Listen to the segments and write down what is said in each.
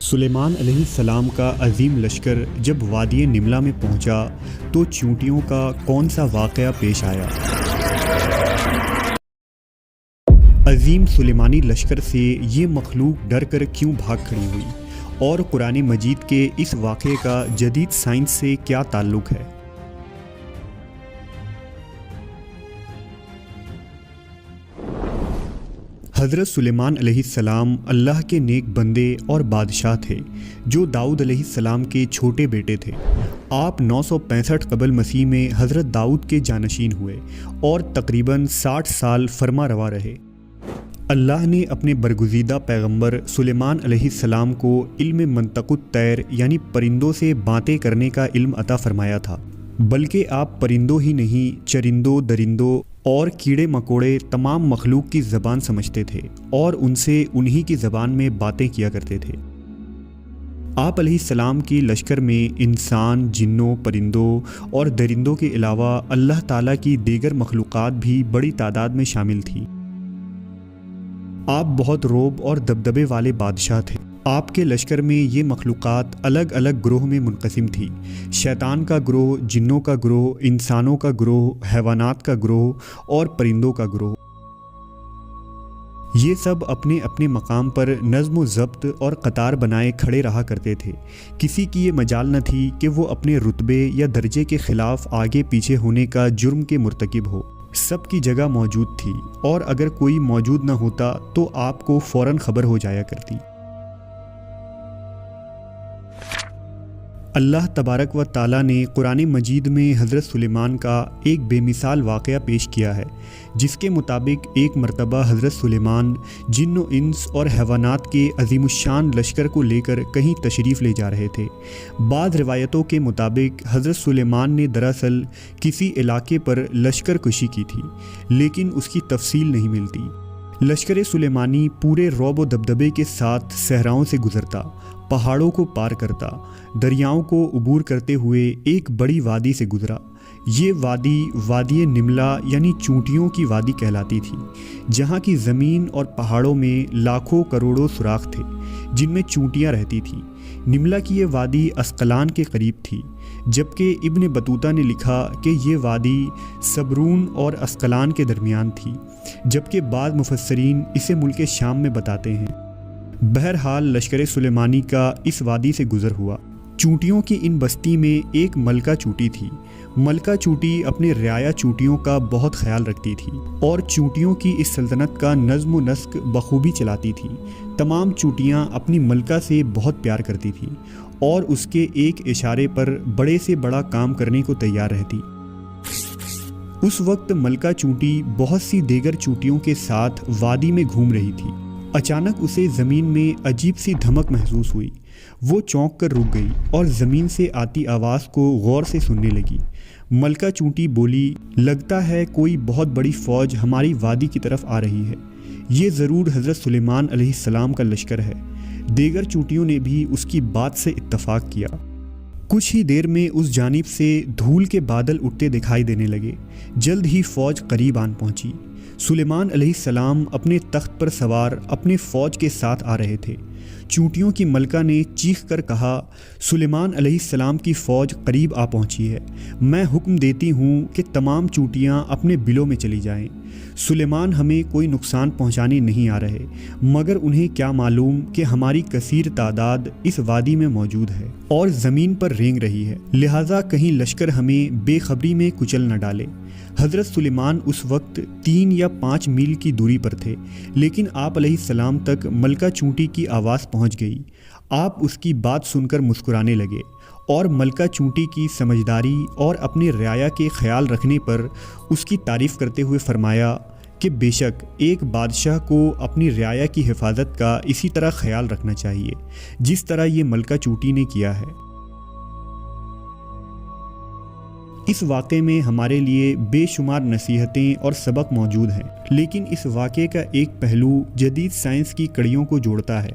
سلیمان علیہ السلام کا عظیم لشکر جب وادی نملہ میں پہنچا تو چونٹیوں کا کون سا واقعہ پیش آیا؟ عظیم سلیمانی لشکر سے یہ مخلوق ڈر کر کیوں بھاگ کھڑی ہوئی، اور قرآن مجید کے اس واقعے کا جدید سائنس سے کیا تعلق ہے؟ حضرت سلیمان علیہ السلام اللہ کے نیک بندے اور بادشاہ تھے جو داؤد علیہ السلام کے چھوٹے بیٹے تھے۔ آپ 965 قبل مسیح میں حضرت داؤد کے جانشین ہوئے اور تقریباً 60 سال فرما روا رہے۔ اللہ نے اپنے برگزیدہ پیغمبر سلیمان علیہ السلام کو علم منطق الطیر یعنی پرندوں سے باتیں کرنے کا علم عطا فرمایا تھا، بلکہ آپ پرندوں ہی نہیں چرندوں، درندوں اور کیڑے مکوڑے تمام مخلوق کی زبان سمجھتے تھے اور ان سے انہی کی زبان میں باتیں کیا کرتے تھے۔ آپ علیہ السلام کی لشکر میں انسان، جنوں، پرندوں اور درندوں کے علاوہ اللہ تعالیٰ کی دیگر مخلوقات بھی بڑی تعداد میں شامل تھی۔ آپ بہت رعب اور دبدبے والے بادشاہ تھے۔ آپ کے لشکر میں یہ مخلوقات الگ الگ گروہ میں منقسم تھی: شیطان کا گروہ، جنوں کا گروہ، انسانوں کا گروہ، حیوانات کا گروہ اور پرندوں کا گروہ۔ یہ سب اپنے اپنے مقام پر نظم و ضبط اور قطار بنائے کھڑے رہا کرتے تھے۔ کسی کی یہ مجال نہ تھی کہ وہ اپنے رتبے یا درجے کے خلاف آگے پیچھے ہونے کا جرم کے مرتکب ہو۔ سب کی جگہ موجود تھی، اور اگر کوئی موجود نہ ہوتا تو آپ کو فوراً خبر ہو جایا کرتی۔ اللہ تبارک و تعالیٰ نے قرآن مجید میں حضرت سلیمان کا ایک بے مثال واقعہ پیش کیا ہے، جس کے مطابق ایک مرتبہ حضرت سلیمان جن و انس اور حیوانات کے عظیم الشان لشکر کو لے کر کہیں تشریف لے جا رہے تھے۔ بعض روایتوں کے مطابق حضرت سلیمان نے دراصل کسی علاقے پر لشکر کشی کی تھی، لیکن اس کی تفصیل نہیں ملتی۔ لشکر سلیمانی پورے رعب و دبدبے کے ساتھ صحراؤں سے گزرتا، پہاڑوں کو پار کرتا، دریاؤں کو عبور کرتے ہوئے ایک بڑی وادی سے گزرا۔ یہ وادی نملہ یعنی چونٹیوں کی وادی کہلاتی تھی، جہاں کی زمین اور پہاڑوں میں لاکھوں کروڑوں سوراخ تھے جن میں چونٹیاں رہتی تھیں۔ نملہ کی یہ وادی اسقلان کے قریب تھی، جبکہ ابن بطوطہ نے لکھا کہ یہ وادی صبرون اور اسقلان کے درمیان تھی، جبکہ بعض مفسرین اسے ملک شام میں بتاتے ہیں۔ بہرحال لشکر سلیمانی کا اس وادی سے گزر ہوا۔ چونٹیوں کی ان بستی میں ایک ملکہ چونٹی تھی۔ ملکہ چونٹی اپنے رعایا چونٹیوں کا بہت خیال رکھتی تھی اور چونٹیوں کی اس سلطنت کا نظم و نسق بخوبی چلاتی تھی۔ تمام چونٹیاں اپنی ملکہ سے بہت پیار کرتی تھیں اور اس کے ایک اشارے پر بڑے سے بڑا کام کرنے کو تیار رہتی۔ اس وقت ملکہ چونٹی بہت سی دیگر چونٹیوں کے ساتھ وادی میں گھوم رہی تھی۔ اچانک اسے زمین میں عجیب سی دھمک محسوس ہوئی۔ وہ چونک کر رک گئی اور زمین سے آتی آواز کو غور سے سننے لگی۔ ملکہ چونٹی بولی، لگتا ہے کوئی بہت بڑی فوج ہماری وادی کی طرف آ رہی ہے۔ یہ ضرور حضرت سلیمان علیہ السلام کا لشکر ہے۔ دیگر چونٹیوں نے بھی اس کی بات سے اتفاق کیا۔ کچھ ہی دیر میں اس جانب سے دھول کے بادل اٹھتے دکھائی دینے لگے۔ جلد ہی فوج قریب آن پہنچی۔ سلیمان علیہ السلام اپنے تخت پر سوار اپنے فوج کے ساتھ آ رہے تھے۔ چونٹیوں کی ملکہ نے چیخ کر کہا، سلیمان علیہ السلام کی فوج قریب آ پہنچی ہے۔ میں حکم دیتی ہوں کہ تمام چونٹیاں اپنے بلوں میں چلی جائیں۔ سلیمان ہمیں کوئی نقصان پہنچانے نہیں آ رہے، مگر انہیں کیا معلوم کہ ہماری کثیر تعداد اس وادی میں موجود ہے اور زمین پر رینگ رہی ہے، لہٰذا کہیں لشکر ہمیں بے خبری میں کچل نہ ڈالے۔ حضرت سلیمان اس وقت 3 یا 5 میل کی دوری پر تھے، لیکن آپ علیہ السلام تک ملکہ چونٹی کی آواز پہنچ گئی۔ آپ اس کی بات سن کر مسکرانے لگے اور ملکہ چونٹی کی سمجھداری اور اپنے رعایا کے خیال رکھنے پر اس کی تعریف کرتے ہوئے فرمایا کہ بے شک ایک بادشاہ کو اپنی رعایا کی حفاظت کا اسی طرح خیال رکھنا چاہیے جس طرح یہ ملکہ چونٹی نے کیا ہے۔ اس واقعے میں ہمارے لیے بے شمار نصیحتیں اور سبق موجود ہیں، لیکن اس واقعے کا ایک پہلو جدید سائنس کی کڑیوں کو جوڑتا ہے۔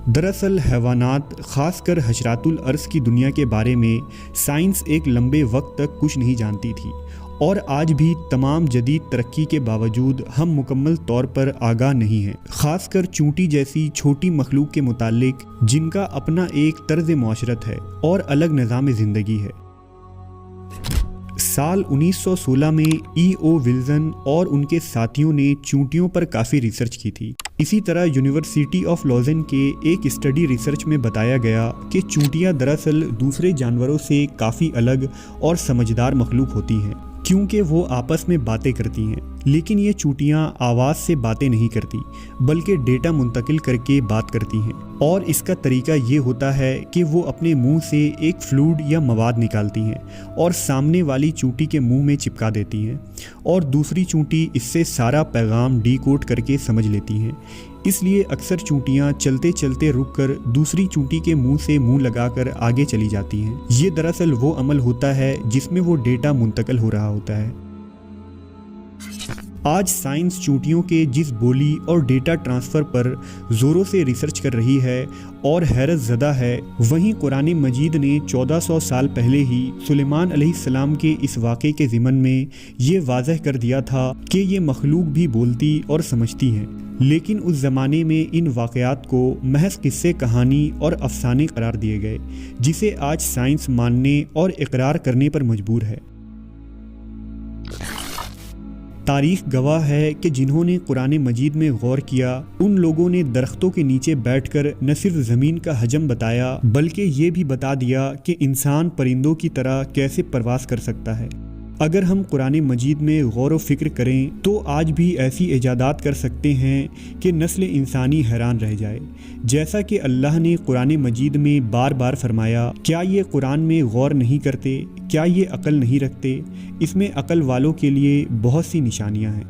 دراصل حیوانات، خاص کر حشرات الارض کی دنیا کے بارے میں سائنس ایک لمبے وقت تک کچھ نہیں جانتی تھی، اور آج بھی تمام جدید ترقی کے باوجود ہم مکمل طور پر آگاہ نہیں ہیں، خاص کر چونٹی جیسی چھوٹی مخلوق کے متعلق جن کا اپنا ایک طرز معاشرت ہے اور الگ نظام زندگی ہے۔ سال 1916 میں ای او ولزن اور ان کے ساتھیوں نے چونٹیوں پر کافی ریسرچ کی تھی۔ اسی طرح یونیورسٹی آف لوزن کے ایک اسٹڈی ریسرچ میں بتایا گیا کہ چونٹیاں دراصل دوسرے جانوروں سے کافی الگ اور سمجھدار مخلوق ہوتی ہیں، کیونکہ وہ آپس میں باتیں کرتی ہیں، لیکن یہ چونٹیاں آواز سے باتیں نہیں کرتی بلکہ ڈیٹا منتقل کر کے بات کرتی ہیں، اور اس کا طریقہ یہ ہوتا ہے کہ وہ اپنے منہ سے ایک فلوئڈ یا مواد نکالتی ہیں اور سامنے والی چونٹی کے منہ میں چپکا دیتی ہیں، اور دوسری چونٹی اس سے سارا پیغام ڈی کوڈ کر کے سمجھ لیتی ہیں۔ اس لیے اکثر چونٹیاں چلتے چلتے رک کر دوسری چونٹی کے منہ سے منہ لگا کر آگے چلی جاتی ہیں۔ یہ دراصل وہ عمل ہوتا ہے جس میں وہ ڈیٹا منتقل ہو رہا ہوتا ہے۔ آج سائنس چونٹیوں کے جس بولی اور ڈیٹا ٹرانسفر پر زوروں سے ریسرچ کر رہی ہے اور حیرت زدہ ہے، وہیں قرآن مجید نے 1400 سال پہلے ہی سلیمان علیہ السلام کے اس واقعے کے ضمن میں یہ واضح کر دیا تھا کہ یہ مخلوق بھی بولتی اور سمجھتی ہیں، لیکن اس زمانے میں ان واقعات کو محض قصے کہانی اور افسانے قرار دیے گئے، جسے آج سائنس ماننے اور اقرار کرنے پر مجبور ہے۔ تاریخ گواہ ہے کہ جنہوں نے قرآن مجید میں غور کیا، ان لوگوں نے درختوں کے نیچے بیٹھ کر نہ صرف زمین کا حجم بتایا بلکہ یہ بھی بتا دیا کہ انسان پرندوں کی طرح کیسے پرواز کر سکتا ہے۔ اگر ہم قرآن مجید میں غور و فکر کریں تو آج بھی ایسی ایجادات کر سکتے ہیں کہ نسل انسانی حیران رہ جائے، جیسا کہ اللہ نے قرآن مجید میں بار بار فرمایا، کیا یہ قرآن میں غور نہیں کرتے؟ کیا یہ عقل نہیں رکھتے؟ اس میں عقل والوں کے لیے بہت سی نشانیاں ہیں۔